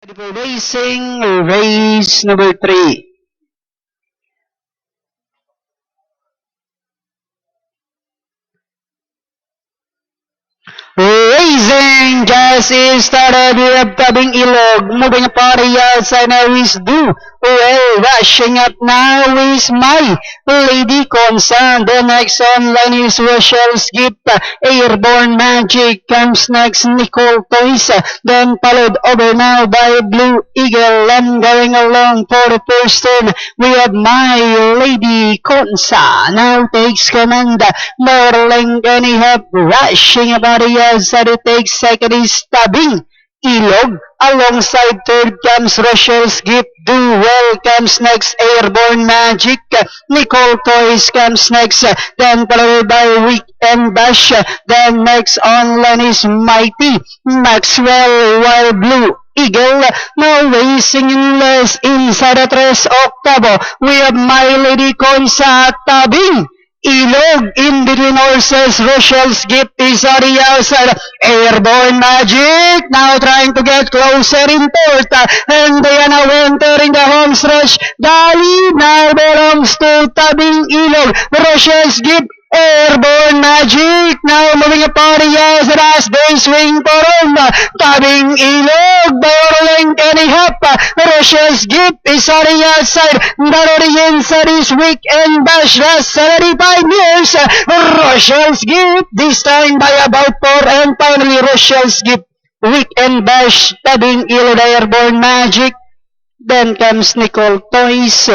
For racing race number 3. Racing just started with Tabing Ilog, moving party outside now is Do. Well, rushing up now is My Lady Concern. The next online is Rochelle's Gift. Airborne Magic comes next, Nicole Toys. Then followed over now by Blue Eagle. And going along for the first turn, we have My Lady Concern. Now takes command. Morling Anyhow rushing about the outside. It takes second is Tabing Ilog. Alongside third comes Rochelle's Gift. Do Well comes next. Airborne Magic. Nicole Toys comes next. Then followed by Weekend Bash. Then next online is Mighty Maxwell, while Blue Eagle now racing in less inside the 3 Octavo. We have My Lady Consa Tabing Ilog in between horses. Rochelle's Gift is on the outside. Airborne Magic now trying to get closer in fourth. And they are now entering the home stretch. Dali now belongs to Tabing Ilog. Rochelle's Gift, Airborne Magic now moving upon the outside as they swing for home. Tabing Ilog, Borling Anyhow. Rochelle's Gift is on the outside. Down on the inside is Weekend Bash. Last 75 years. Rochelle's Gift this time by about 4. And finally Rochelle's Gift, Weekend Bash, Tabing Ilog, Airborne Magic. Then comes Nicole Toys.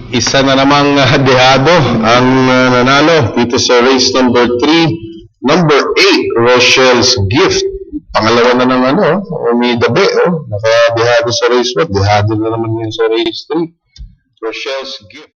Isa na namang dehado ang nanalo dito sa race number 3. Number 8, Rochelle's Gift. Pangalawa na ng umidabi. Nakadehado sa race 1. Dehado na naman yun sa race 3. Rochelle's Gift.